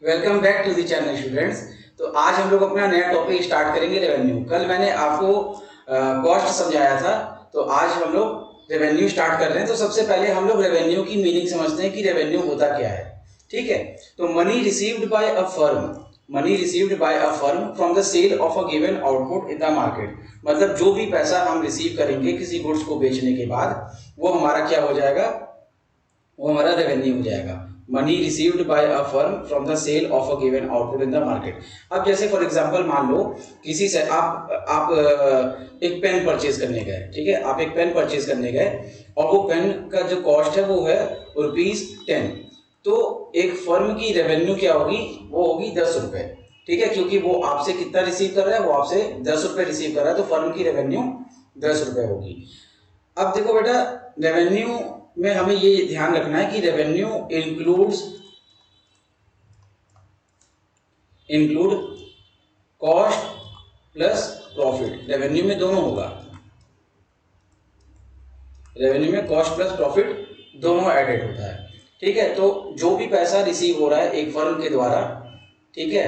Welcome back to the channel students. तो आज हम लोग अपना नया टॉपिक स्टार्ट करेंगे रेवेन्यू। कल मैंने आपको कॉस्ट समझाया था, तो आज हम लोग रेवेन्यू स्टार्ट कर रहे हैं। तो सबसे पहले हम लोग रेवेन्यू की मीनिंग समझते हैं कि रेवेन्यू होता क्या है। ठीक है, तो money received by a firm from the sale of a given output in the market. मतलब जो भी पैसा हम रिसीव करेंगे किसी गुड्स को बेचने के बाद, वो हमारा क्या हो जाएगा, वो हमारा रेवेन्यू हो जाएगा। Money received by a firm from the sale of a given output in the market. अब जैसे फॉर एग्जांपल मान लो किसी से आप एक पेन परचेज करने गए। ठीक है, आप एक पेन परचेज करने गए और वो पेन का जो कॉस्ट है वो है ₹10। तो एक फर्म की रेवेन्यू क्या होगी, वो होगी ₹10। ठीक है, क्योंकि वो आपसे कितना रिसीव कर रहा है, वो आपसे ₹10 रिसीव कर रहा है, तो फर्म की रेवेन्यू ₹10 होगी। अब देखो बेटा, रेवेन्यू में हमें ये ध्यान रखना है कि revenue include cost plus profit. Revenue में दोनों होगा, रेवेन्यू में कॉस्ट प्लस प्रॉफिट दोनों एडेड होता है। ठीक है, तो जो भी पैसा रिसीव हो रहा है एक फर्म के द्वारा, ठीक है,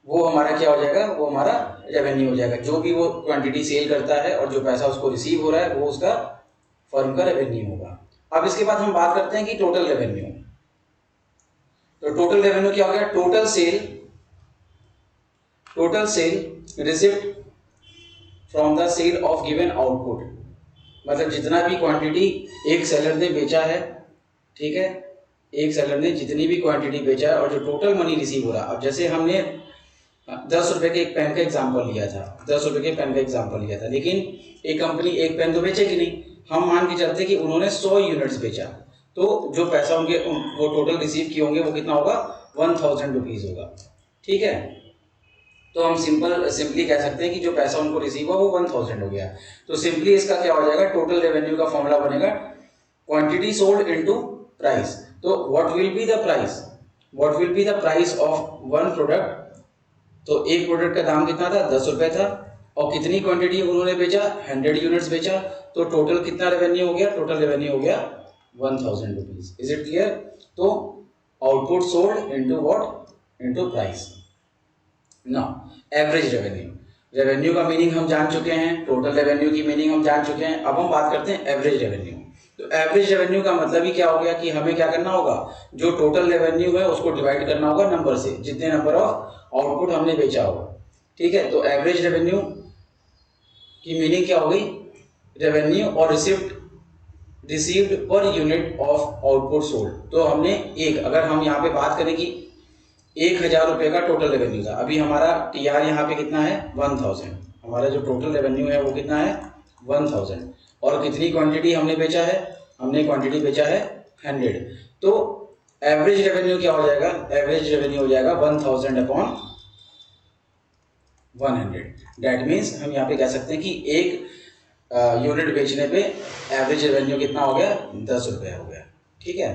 वो हमारा क्या हो जाएगा, वो हमारा रेवेन्यू हो जाएगा। जो भी वो क्वांटिटी सेल करता है और जो पैसा उसको रिसीव हो रहा है, वो उसका फर्म का रेवेन्यू होगा। अब इसके बाद हम बात करते हैं कि टोटल रेवेन्यू। तो टोटल रेवेन्यू क्या हो गया, total sale receipt from the sale of given output. मतलब जितना भी क्वांटिटी एक सेलर ने बेचा है, ठीक है, एक सेलर ने जितनी भी क्वांटिटी बेचा है और जो टोटल मनी रिसीव हो रहा है। अब जैसे हमने ₹10 के एक पेन का एग्जाम्पल लिया था, ₹10 के पेन का एग्जाम्पल लिया था, लेकिन एक कंपनी एक पेन तो बेचेगी नहीं। हम मान के चलते कि उन्होंने 100 यूनिट्स बेचा, तो जो पैसा उनके वो टोटल रिसीव किए होंगे वो कितना होगा, ₹1000 होगा। ठीक है, तो हम सिंपली कह सकते हैं कि जो पैसा उनको रिसीव हुआ वो 1000 हो गया। तो सिंपली इसका क्या हो जाएगा, टोटल रेवेन्यू का फॉर्मूला बनेगा क्वांटिटी सोल्ड इनटू प्राइस। तो what will be the price of one product. तो एक प्रोडक्ट का दाम कितना था, ₹10 था, और कितनी क्वांटिटी उन्होंने बेचा, 100 यूनिट्स बेचा, तो टोटल कितना रेवेन्यू हो गया, टोटल रेवेन्यू हो गया ₹1000। Is it clear. तो output sold into what, into price. Now average revenue, revenue का मीनिंग हम जान चुके हैं, टोटल रेवेन्यू की मीनिंग हम जान चुके हैं। अब हम बात करते हैं एवरेज रेवेन्यू। तो एवरेज रेवेन्यू का मतलब ही क्या हो गया कि हमें क्या करना होगा, जो टोटल रेवेन्यू है उसको डिवाइड करना होगा नंबर से, जितने नंबर ऑफ आउटपुट हमने बेचा होगा। ठीक है, तो एवरेज रेवेन्यू की मीनिंग क्या होगी, रेवेन्यू और received per unit of output sold. तो हमने अगर हम यहाँ पे बात करें कि ₹1000 का टोटल रेवेन्यू था, अभी हमारा टीआर यहाँ पे कितना है, 1000। हमारा जो टोटल रेवेन्यू है वो कितना है, 1000। और कितनी क्वांटिटी हमने बेचा है, हमने क्वांटिटी बेचा है 100। तो एवरेज रेवेन्यू क्या हो जाएगा, एवरेज रेवेन्यू हो जाएगा 1000 अपॉन 100। डेट मीन्स हम यहाँ पे कह सकते हैं कि एक यूनिट बेचने पे एवरेज रेवेन्यू कितना हो गया, ₹10 हो गया। ठीक है,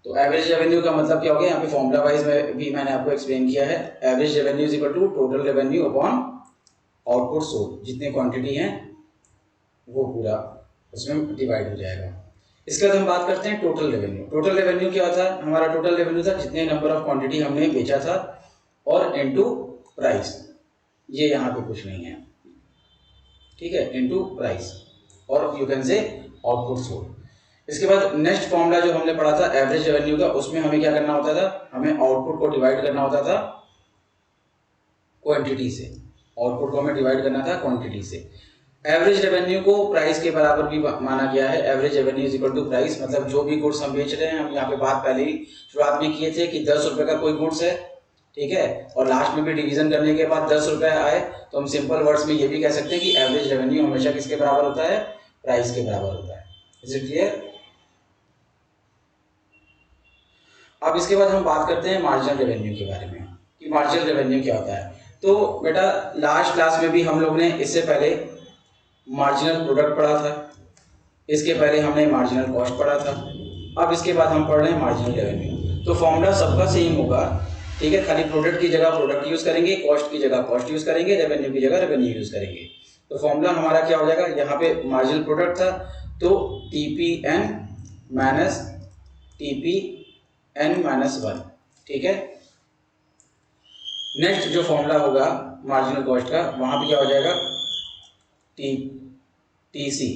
तो एवरेज रेवेन्यू का मतलब क्या हो गया, यहाँ पे फॉर्मूला वाइज में भी मैंने आपको एक्सप्लेन किया है। Average revenue is equal to total revenue upon output sold, जितने क्वांटिटी हैं वो पूरा उसमें डिवाइड हो जाएगा। इसके बाद हम बात करते हैं टोटल रेवेन्यू। टोटल रेवेन्यू क्या था, हमारा टोटल रेवेन्यू था जितने नंबर ऑफ क्वांटिटी हमने बेचा था और इनटू प्राइस। ये यहाँ पे कुछ नहीं है, ठीक है, इनटू प्राइस और you can say output sold. इसके बाद नेक्स्ट फॉर्मूला जो हमने पढ़ा था एवरेज रेवेन्यू का, उसमें हमें क्या करना होता था, हमें आउटपुट को डिवाइड करना होता था क्वांटिटी से। आउटपुट को हमें डिवाइड करना था क्वांटिटी से। एवरेज रेवेन्यू को प्राइस के बराबर भी माना गया है। Average revenue is equal to price, मतलब जो भी गुड्स हम बेच रहे हैं, हम यहाँ पे बात पहले ही शुरुआत में किए थे कि ₹10 का कोई गुड्स है, ठीक है, और लास्ट में भी डिवीजन करने के बाद ₹10 आए, तो हम सिंपल वर्ड्स में ये भी कह सकते हैं कि एवरेज रेवेन्यू हमेशा किसके बराबर होता है, प्राइस के बराबर होता है। Is it clear. अब इसके बाद हम बात करते हैं मार्जिनल रेवेन्यू के बारे में कि मार्जिनल रेवेन्यू क्या होता है। तो बेटा लास्ट क्लास में भी हम लोग ने इससे पहले मार्जिनल प्रोडक्ट पढ़ा था, इसके पहले हमने मार्जिनल कॉस्ट पढ़ा था, अब इसके बाद हम पढ़ रहे हैं मार्जिनल रेवेन्यू। तो फॉर्मूला सबका सेम होगा, ठीक है, खाली प्रोडक्ट की जगह प्रोडक्ट यूज करेंगे, कॉस्ट की जगह कॉस्ट यूज करेंगे, रेवेन्यू की जगह रेवेन्यू यूज करेंगे। तो फॉर्मूला हमारा क्या हो जाएगा, यहाँ पे मार्जिनल प्रोडक्ट था तो TPN माइनस TPN-1, ठीक है, नेक्स्ट जो फॉर्मूला होगा मार्जिनल कॉस्ट का, वहाँ पे क्या हो जाएगा, टी सी,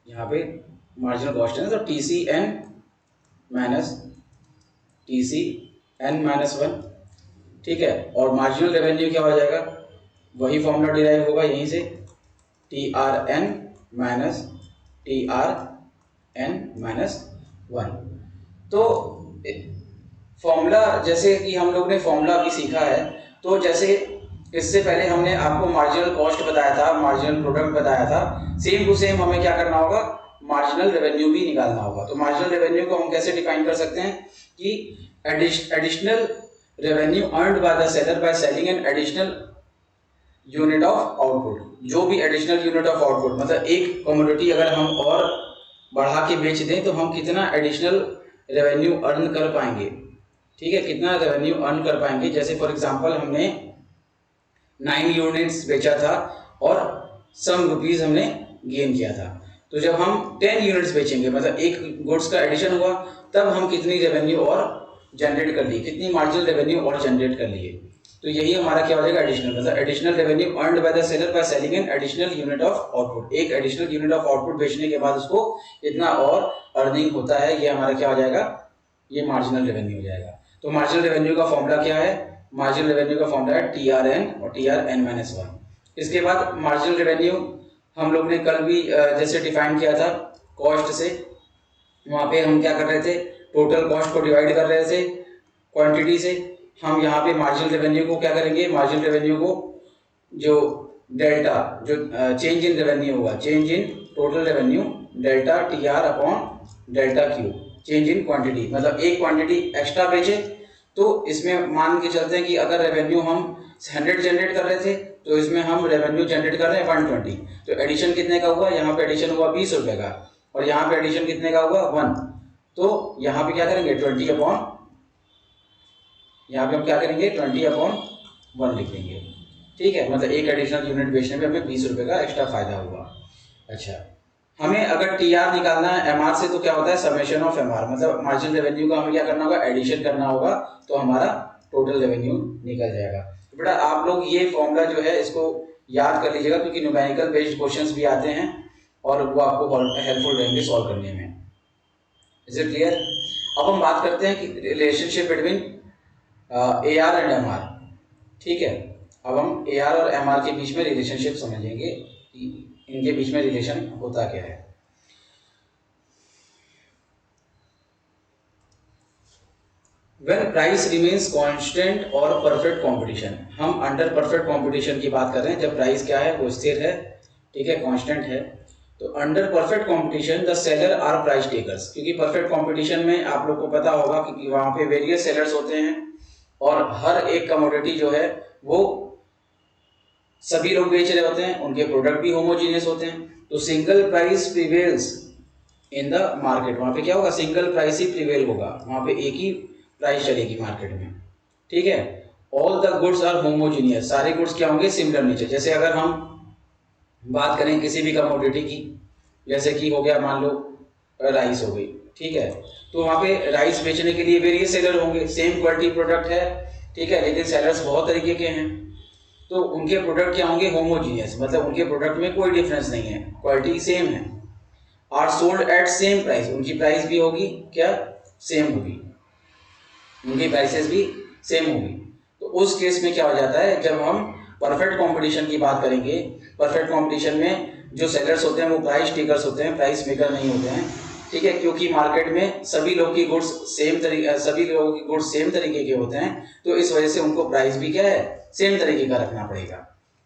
यहाँ पे मार्जिनल कॉस्ट है ना, तो टी सी एन माइनस 1, ठीक है। और मार्जिनल रेवेन्यू क्या हो जाएगा, वही फॉर्मूला डिराइव होगा यहीं से, टी आर एन माइनस 1। तो फॉर्मूला, जैसे कि हम लोग ने फॉर्मूला अभी सीखा है, तो जैसे इससे पहले हमने आपको मार्जिनल कॉस्ट बताया था, मार्जिनल प्रोडक्ट बताया था, सेम टू सेम हमें क्या करना होगा, मार्जिनल रेवेन्यू भी निकालना होगा। तो मार्जिनल रेवेन्यू को हम कैसे डिफाइन कर सकते हैं कि additional revenue earned by the seller by selling an additional unit of output. जो भी एडिशनल यूनिट ऑफ आउटपुट, मतलब एक कमोडिटी अगर हम और बढ़ा के बेच दें तो हम कितना एडिशनल रेवेन्यू अर्न कर पाएंगे, ठीक है, कितना रेवेन्यू अर्न कर पाएंगे। जैसे फॉर एग्जांपल हमने 9 यूनिट्स बेचा था और सम रुपीस हमने गेन किया था, तो जब हम 10 यूनिट्स बेचेंगे, मतलब एक गुड्स का एडिशन हुआ, तब हम कितनी रेवेन्यू और जनरेट कर लिए, कितनी मार्जिनल रेवेन्यू और जनरेट कर लिए। तो यही हमारा क्या हो जाएगा, एडिशनल, मतलब additional revenue earned by the seller by selling an additional unit of output. एक एडिशनल यूनिट ऑफ आउटपुट बेचने के बाद उसको इतना और अर्निंग होता है, ये हमारा क्या हो जाएगा, ये मार्जिनल रेवेन्यू हो जाएगा। तो मार्जिनल रेवेन्यू का फॉर्मूला क्या है, मार्जिनल रेवेन्यू का फॉर्मूला है TRN और TRN-1। इसके बाद मार्जिनल रेवेन्यू हम लोग ने कल भी जैसे डिफाइन किया था कॉस्ट से, वहाँ पे हम क्या कर रहे थे, टोटल कॉस्ट को डिवाइड कर रहे थे क्वांटिटी से। हम यहाँ पे मार्जिनल रेवेन्यू को क्या करेंगे, मार्जिनल रेवेन्यू को जो डेल्टा, जो चेंज इन रेवेन्यू होगा, change in total revenue delta TR upon delta Q, change in quantity, मतलब एक क्वांटिटी एक्स्ट्रा बेचे तो इसमें मान के चलते हैं कि अगर रेवेन्यू हम 100 जनरेट कर रहे थे तो इसमें हम रेवेन्यू जनरेट कर रहे हैं 120, तो एडिशन कितने का हुआ, यहाँ पे एडिशन हुआ 20 रुपए का, और यहाँ पे एडिशन कितने का हुआ 1, तो यहाँ पे क्या करेंगे 20 अपॉन, यहाँ पे हम क्या करेंगे 20 अपॉन 1 लिख देंगे, ठीक है, मतलब एक एडिशनल यूनिट बेचने पे हमें 20 रुपए का एक्स्ट्रा फायदा हुआ। अच्छा, हमें अगर TR निकालना है MR से, तो क्या होता है समेशन ऑफ MR, मतलब मार्जिनल रेवेन्यू का हमें क्या करना होगा, एडिशन करना होगा, तो हमारा टोटल रेवेन्यू निकल जाएगा। तो बेटा आप लोग ये फॉर्मूला जो है इसको याद कर लीजिएगा, क्योंकि न्यूमेरिकल बेस्ड क्वेश्चंस भी आते हैं और वो आपको हेल्पफुल रहेंगे सॉल्व करने में। Is it clear? अब हम बात करते हैं कि relationship between AR and MR, ठीक है। अब हम AR और MR के बीच में रिलेशनशिप समझेंगे कि इनके बीच में रिलेशन होता क्या है। When price remains constant और परफेक्ट कंपटीशन, हम अंडर परफेक्ट कंपटीशन की बात कर रहे हैं, जब प्राइस क्या है वो स्थिर है, ठीक है, कांस्टेंट है। तो under perfect competition the seller are price takers, क्योंकि परफेक्ट कंपटीशन में आप लोग को पता होगा कि वहां पे वेरियस सेलर्स होते हैं और हर एक कमोडिटी जो है वो सभी लोग बेच रहे होते हैं, उनके प्रोडक्ट भी होमोजीनियस होते हैं, तो single price prevails in the market. वहां पे क्या होगा, सिंगल प्राइस ही प्रिवेल होगा, वहां पे एक ही प्राइस चलेगी मार्केट में, ठीक है। All the goods are homogeneous, सारे गुड्स क्या होंगे, सिमिलर नेचर। जैसे अगर हम बात करें किसी भी कमोडिटी की, जैसे कि हो गया मान लो राइस हो गई, ठीक है, तो वहां पे राइस बेचने के लिए वेरियस सेलर होंगे, सेम क्वालिटी प्रोडक्ट है, ठीक है, लेकिन सेलर्स बहुत तरीके के हैं, तो उनके प्रोडक्ट क्या होंगे, होमोजीनियस, मतलब उनके प्रोडक्ट में कोई डिफरेंस नहीं है, क्वालिटी सेम है। Are sold at same price, उनकी प्राइस भी होगी क्या, सेम होगी, उनकी प्राइसेस भी सेम होगी। तो उस केस में क्या हो जाता है, जब हम परफेक्ट कंपटीशन की बात करेंगे, परफेक्ट कंपटीशन में जो सेलर्स होते हैं वो प्राइस टेकर्स होते हैं, प्राइस मेकर नहीं होते हैं, ठीक है, क्योंकि मार्केट में सभी लोग की गुड्स सेम तरीके के होते हैं, तो इस वजह से उनको प्राइस भी क्या है, सेम तरीके का रखना पड़ेगा,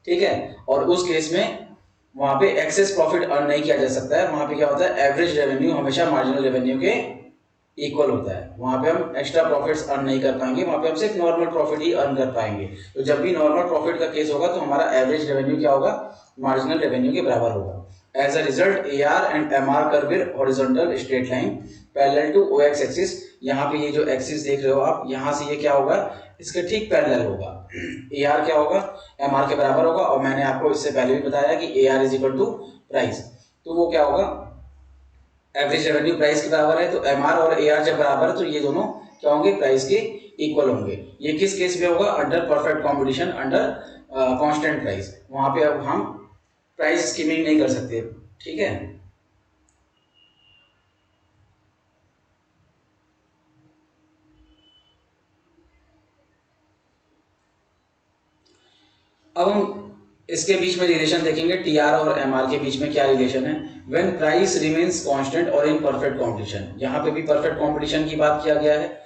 ठीक है। और उस केस में वहां पे एक्सेस प्रॉफिट अर्न नहीं किया जा सकता है, वहां पे क्या होता है, एवरेज रेवेन्यू हमेशा मार्जिनल रेवेन्यू के इक्वल होता है, वहां पे हम एक्स्ट्रा प्रॉफिट्स अर्न नहीं कर पाएंगे, वहां पे हम सिर्फ नॉर्मल प्रॉफिट ही अर्न कर पाएंगे। तो जब भी नॉर्मल प्रॉफिट का केस होगा तो हमारा एवरेज रेवेन्यू क्या होगा, मार्जिनल रेवेन्यू के बराबर होगा। As a result AR and MR curve in horizontal straight line parallel to OX axis, यहाँ पे ये जो एक्सिस देख रहे हो आप, यहाँ से ये क्या होगा, इसके ठीक पैरेलल होगा, AR क्या होगा, MR के बराबर होगा। और मैंने आपको इससे पहले भी बताया कि AR is equal to price, तो वो क्या होगा, एवरेज रेवेन्यू प्राइस के बराबर है, तो MR और AR जब बराबर है तो ये दोनों क्या होंगे, प्राइस के इक्वल होंगे। ये किस केस में होगा, under perfect competition, under constant price, वहां पे अब हम प्राइस स्कीमिंग नहीं कर सकते, ठीक है। अब हम इसके बीच में रिलेशन देखेंगे, टीआर और एमआर के बीच में क्या रिलेशन है। व्हेन प्राइस रिमेन्स कांस्टेंट और इन परफेक्ट कंपटीशन, यहाँ पे भी परफेक्ट कंपटीशन की बात किया गया है।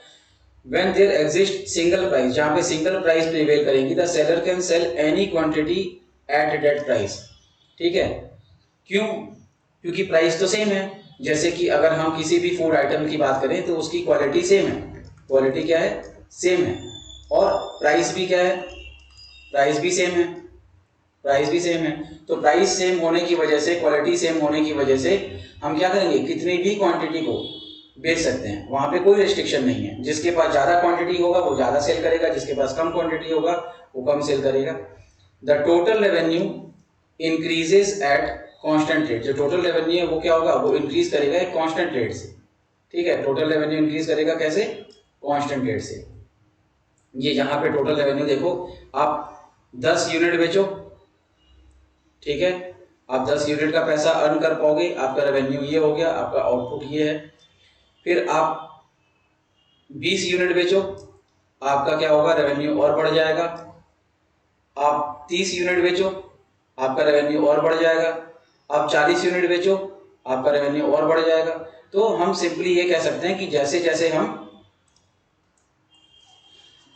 When there exist single price, जहाँ पे सिंगल प्राइस प्रिवेल करेंगी, the seller can sell any quantity at that price, ठीक है। क्यों, क्योंकि प्राइस तो सेम है। जैसे कि अगर हम किसी भी फूड आइटम की बात करें तो उसकी क्वालिटी सेम है, क्वालिटी क्या है, सेम है, और प्राइस भी क्या है, प्राइस भी सेम है, प्राइस भी सेम है। तो प्राइस सेम होने की वजह से, क्वालिटी सेम होने की वजह से हम क्या करेंगे, कितनी भी क्वांटिटी को बेच सकते हैं, वहां पे कोई रेस्ट्रिक्शन नहीं है। जिसके पास ज्यादा क्वांटिटी होगा वो ज्यादा सेल करेगा, जिसके पास कम क्वांटिटी होगा वो कम सेल करेगा। The total revenue increases at constant rate, जो टोटल रेवेन्यू है वो क्या होगा, वो इंक्रीज करेगा एक कांस्टेंट रेट से, ठीक है। टोटल रेवेन्यू इंक्रीज करेगा कैसे, कांस्टेंट रेट से। ये यहाँ पे टोटल रेवेन्यू देखो, आप 10 यूनिट बेचो, ठीक है, आप 10 यूनिट का पैसा अर्न कर पाओगे, आपका रेवेन्यू ये हो गया, आपका आउटपुट ये है। फिर आप 20 यूनिट बेचो, आपका क्या होगा, रेवेन्यू और बढ़ जाएगा। आप 30 यूनिट बेचो, आपका रेवेन्यू और बढ़ जाएगा। आप 40 यूनिट बेचो, आपका रेवेन्यू और बढ़ जाएगा। तो हम सिंपली ये कह सकते हैं कि जैसे जैसे हम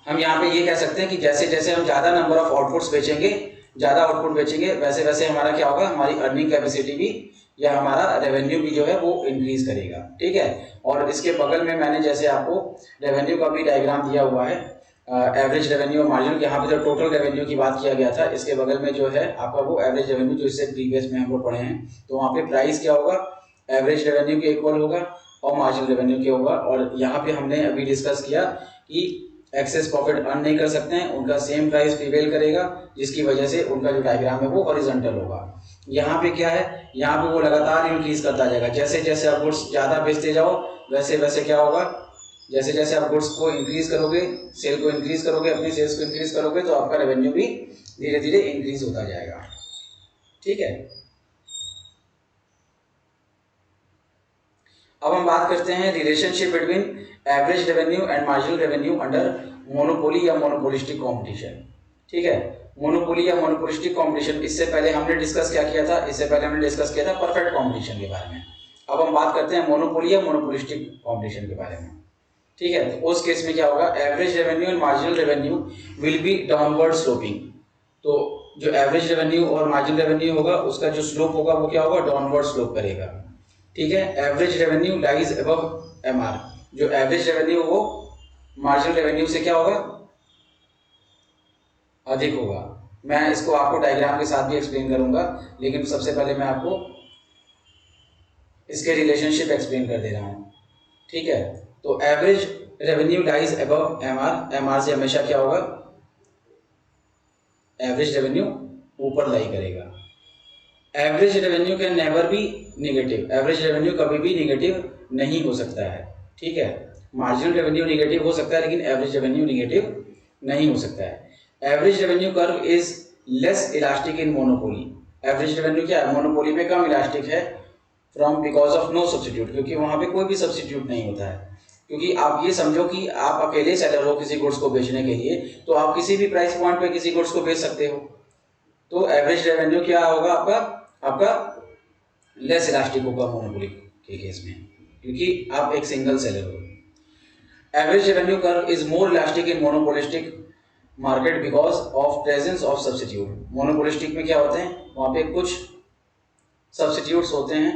यहाँ पे ये कह सकते हैं कि जैसे जैसे हम ज़्यादा नंबर ऑफ आउटपुट्स बेचेंगे, ज़्यादा आउटपुट बेचेंगे, वैसे वैसे हमारा क्या होगा, हमारी अर्निंग कैपेसिटी भी या हमारा रेवेन्यू भी जो है वो इंक्रीज करेगा, ठीक है। और इसके बगल में मैंने जैसे आपको रेवेन्यू का भी डायग्राम दिया हुआ है, एवरेज रेवेन्यू और मार्जिनल, यहाँ पे जो टोटल रेवेन्यू की बात किया गया था, इसके बगल में जो है आपका वो एवरेज रेवेन्यू, जो इससे प्रीवियस में हम लोग पढ़े हैं। तो वहाँ पे प्राइस क्या होगा, एवरेज रेवेन्यू के इक्वल होगा और मार्जिनल रेवेन्यू के होगा। और यहाँ पे हमने अभी डिस्कस किया कि एक्सेस प्रॉफिट अर्न नहीं कर सकते हैं, उनका सेम प्राइस प्रिवेल करेगा, जिसकी वजह से उनका जो डायग्राम है वो हॉरिजॉन्टल होगा। यहाँ पे क्या है, यहाँ पे वो लगातार इंक्रीज करता जाएगा, जैसे जैसे आप गुड्स ज़्यादा बेचते जाओ वैसे वैसे क्या होगा, जैसे जैसे आप गुड्स को इंक्रीज करोगे, सेल को इंक्रीज करोगे, अपनी सेल्स को इंक्रीज करोगे, तो आपका रेवेन्यू भी धीरे धीरे इंक्रीज होता जाएगा, ठीक है। अब हम बात करते हैं relationship between average revenue and marginal revenue under monopoly या मोनोपोलिस्टिक कंपटीशन, ठीक है। मोनोपोली या मोनोपोलिस्टिक कंपटीशन, इससे पहले हमने डिस्कस क्या किया था, इससे पहले हमने डिस्कस किया था परफेक्ट कंपटीशन के बारे में। अब हम बात करते हैं मोनोपोली या मोनोपोलिस्टिक कंपटीशन के बारे में, ठीक है। तो उस केस में क्या होगा, average revenue and marginal revenue will be downward sloping. तो जो एवरेज रेवेन्यू और मार्जिनल रेवेन्यू होगा उसका जो स्लोप होगा वो क्या होगा, डाउनवर्ड स्लोप करेगा, ठीक है। Average revenue lies above MR, जो एवरेज रेवेन्यू वो मार्जिनल रेवेन्यू से क्या होगा, अधिक होगा। मैं इसको आपको डायग्राम के साथ भी एक्सप्लेन करूंगा, लेकिन सबसे पहले मैं आपको इसके रिलेशनशिप एक्सप्लेन कर दे रहा हूं, ठीक है। तो average revenue lies above MR, MR से हमेशा क्या होगा, एवरेज रेवेन्यू ऊपर लाई करेगा। Average revenue can never be negative, average revenue कभी भी निगेटिव नहीं हो सकता है, ठीक है। मार्जिनल रेवेन्यू निगेटिव हो सकता है लेकिन एवरेज रेवेन्यू निगेटिव नहीं हो सकता है। Average revenue curve is less elastic in monopoly, average revenue क्या है, मोनोपोली में कम इलास्टिक है, from because of no substitute, क्योंकि वहां पे कोई भी सब्सिट्यूट नहीं होता है। क्योंकि आप ये समझो कि आप अकेले सेलर हो किसी गुड्स को बेचने के लिए, तो आप किसी भी प्राइस पॉइंट पे किसी गुड्स को बेच सकते हो। तो एवरेज रेवेन्यू क्या होगा आपका, आपका लेस इलास्टिक होगा मोनोपोली के केस में, क्योंकि आप एक सिंगल सेलर हो। Average revenue curve is more elastic in monopolistic market because of presence of substitute. Monopolistic में क्या होते हैं, वहां पे कुछ सब्सिट्यूट्स होते हैं,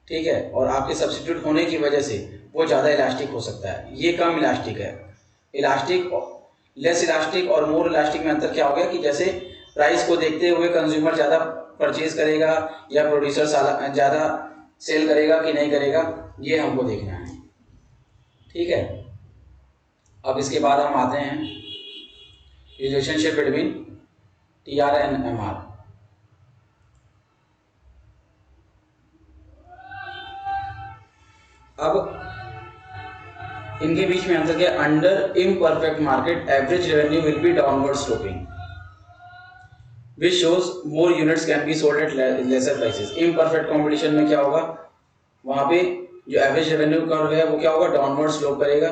ठीक है, और आपके सब्सिट्यूट होने की वजह से वो ज़्यादा इलास्टिक हो सकता है, ये कम इलास्टिक है। इलास्टिक, लेस इलास्टिक और मोर इलास्टिक में अंतर क्या हो गया कि जैसे प्राइस को देखते हुए कंज्यूमर ज़्यादा परचेज करेगा या प्रोड्यूसर ज़्यादा सेल करेगा कि नहीं करेगा, ये हमको देखना है, ठीक है। अब इसके बाद हम आते हैं relationship between TR and MR. अब इनके बीच में अंतर क्या है? Under imperfect market average revenue will be downward sloping which shows more units can be sold at lesser prices. imperfect competition में क्या होगा? वहां पे जो एवरेज रेवेन्यू कर्व है वो क्या होगा? डाउनवर्ड स्लोप करेगा।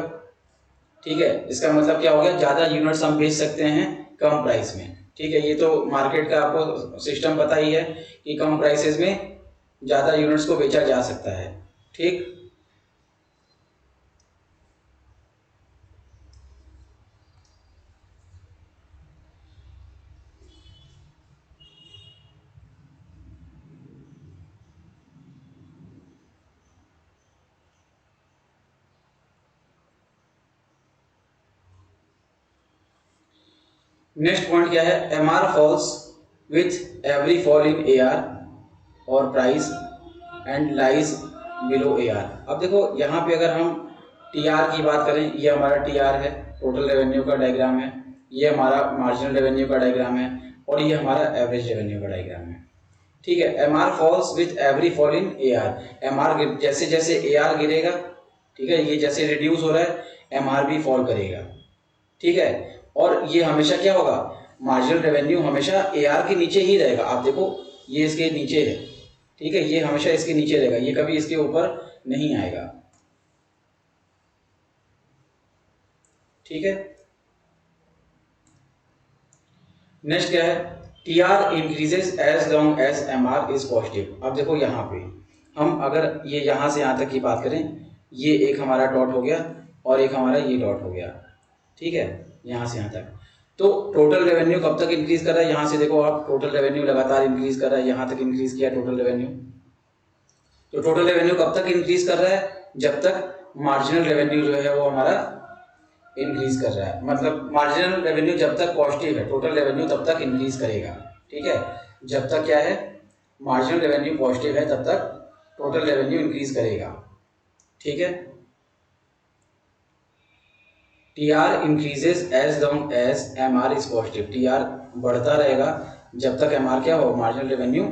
ठीक है, इसका मतलब क्या हो गया? ज्यादा यूनिट्स हम बेच सकते हैं कम प्राइस में। ठीक है, ये तो मार्केट का आपको सिस्टम पता ही है कि कम प्राइसेस में ज्यादा यूनिट्स को बेचा जा सकता है। ठीक, नेक्स्ट पॉइंट क्या है? M R falls with every fall in A R or price and lies below A R. अब देखो यहाँ पे अगर हम टी आर की बात करें, ये हमारा टी आर है, टोटल रेवेन्यू का डायग्राम है, ये हमारा मार्जिनल रेवेन्यू का डायग्राम है, और ये हमारा एवरेज रेवेन्यू का डायग्राम है। ठीक है, M R falls with every fall in A R. M R जैसे जैसे ए आर गिरेगा, ठीक है, ये जैसे रिड्यूस हो रहा है, एम आर भी फॉल करेगा। ठीक है, और ये हमेशा क्या होगा? मार्जिनल रेवेन्यू हमेशा ए आर के नीचे ही रहेगा। आप देखो ये इसके नीचे है, ठीक है, ये हमेशा इसके नीचे रहेगा, ये कभी इसके ऊपर नहीं आएगा। ठीक है, नेक्स्ट क्या है? T R increases as long as M R is positive. अब देखो यहाँ पे हम अगर ये यहाँ से यहाँ तक की बात करें, ये एक हमारा डॉट हो गया और एक हमारा ये डॉट हो गया। ठीक है, यहाँ से यहाँ तक। तो टोटल रेवेन्यू कब तक इंक्रीज कर रहा है? यहाँ से देखो आप, टोटल रेवेन्यू लगातार इंक्रीज कर रहा है, यहाँ तक इंक्रीज किया टोटल रेवेन्यू। तो टोटल रेवेन्यू कब तक इंक्रीज कर रहा है? जब तक मार्जिनल रेवेन्यू जो है वो हमारा इंक्रीज कर रहा है। मतलब मार्जिनल रेवेन्यू जब तक पॉजिटिव है, टोटल रेवेन्यू तब तक इंक्रीज करेगा। ठीक है, जब तक क्या है? मार्जिनल रेवेन्यू पॉजिटिव है तब तक टोटल रेवेन्यू इंक्रीज करेगा। ठीक है, T R increases as long as M R is positive. T R बढ़ता रहेगा जब तक एम आर क्या हो? मार्जिनल रेवेन्यू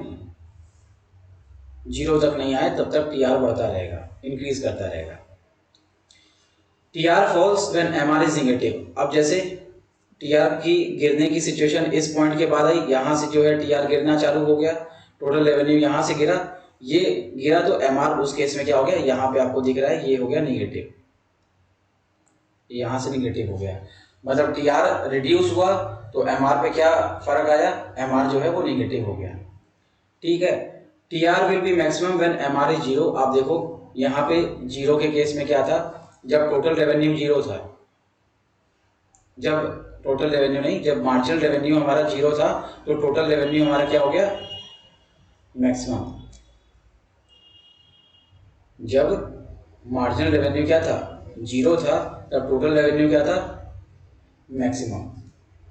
जीरो तक नहीं आए तब तक टी आर बढ़ता रहेगा, इंक्रीज करता रहेगा। T R falls when M R is negative. अब जैसे टी आर की गिरने की सिचुएशन इस पॉइंट के बाद आई, यहाँ से जो है टी आर गिरना चालू हो गया, टोटल रेवेन्यू यहाँ से गिरा, ये गिरा, तो एम आर उस केस में क्या हो गया? यहाँ पे आपको दिख रहा है ये हो गया निगेटिव, यहाँ से निगेटिव हो गया। मतलब टी आर रिड्यूस हुआ तो एम आर पे क्या फर्क आया? एम आर जो है वो निगेटिव हो गया। ठीक है, T R will be maximum when M R is zero. आप देखो यहाँ पे जीरो के केस में क्या था? जब टोटल रेवेन्यू जीरो था, जब टोटल रेवेन्यू नहीं, जब मार्जिनल रेवेन्यू हमारा जीरो था तो टोटल रेवेन्यू हमारा क्या हो गया? मैक्सिमम। जब मार्जिनल रेवेन्यू क्या था? जीरो था, तब टोटल रेवेन्यू क्या था? मैक्सिमम।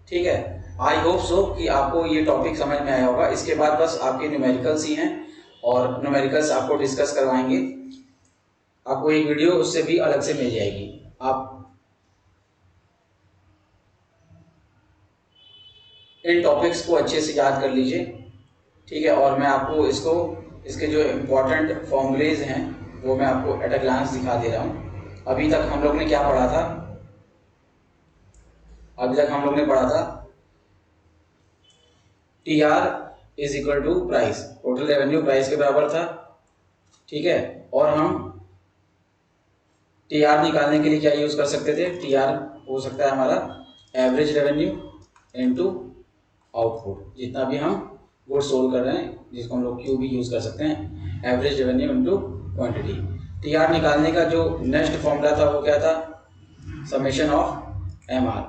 ठीक है, आई होप सो कि आपको ये टॉपिक समझ में आया होगा। इसके बाद बस आपके न्यूमेरिकल्स ही हैं और न्यूमेरिकल्स आपको डिस्कस करवाएंगे। आपको एक वीडियो उससे भी अलग से मिल जाएगी, आप इन टॉपिक्स को अच्छे से याद कर लीजिए। ठीक है, और मैं आपको इसके जो इम्पोर्टेंट फॉर्मूलेज हैं वो मैं आपको एट अ ग्लांस दिखा दे रहा हूँ। अभी तक हम लोग ने क्या पढ़ा था? अभी तक हम लोग ने पढ़ा था T R is equal to price, total revenue price के बराबर था। ठीक है, और हम टी आर निकालने के लिए क्या यूज कर सकते थे? टी आर हो सकता है हमारा एवरेज रेवेन्यू इनटू आउटपुट, जितना भी हम गुड सोल्व कर रहे हैं, जिसको हम लोग क्यू भी यूज कर सकते हैं, average revenue into quantity. T R निकालने का जो नेक्स्ट फॉर्मूला था वो क्या था? Summation of M R.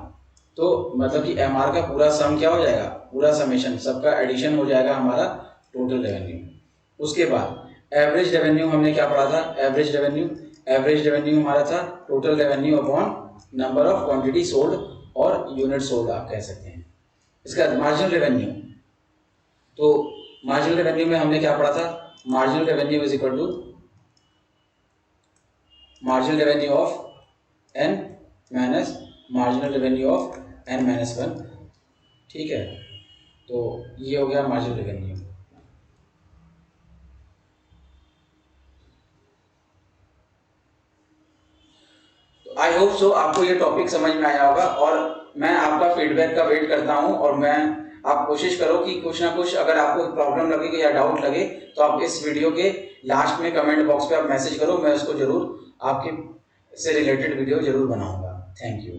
तो मतलब कि एम आर का पूरा सम क्या हो जाएगा? पूरा समेशन, सबका एडिशन हो जाएगा हमारा टोटल रेवेन्यू। उसके बाद एवरेज रेवेन्यू हमने क्या पढ़ा था? एवरेज रेवेन्यू हमारा था total revenue upon number of quantity sold और यूनिट सोल्ड आप कह सकते हैं। इसका मार्जिनल रेवेन्यू, तो मार्जिनल रेवेन्यू में हमने क्या पढ़ा था? Marginal revenue is equal to marginal revenue of N minus marginal revenue of N minus one. ठीक है, तो ये हो गया मार्जिनल रेवेन्यू। तो आई होप सो आपको ये टॉपिक समझ में आया होगा और मैं आपका फीडबैक का वेट करता हूँ। और मैं आप कोशिश करो कि कुछ ना कुछ अगर आपको प्रॉब्लम लगे या डाउट लगे तो आप इस वीडियो के लास्ट में कमेंट बॉक्स पे आप मैसेज करो, मैं उसको जरूर आपके से रिलेटेड वीडियो जरूर बनाऊंगा। Thank you.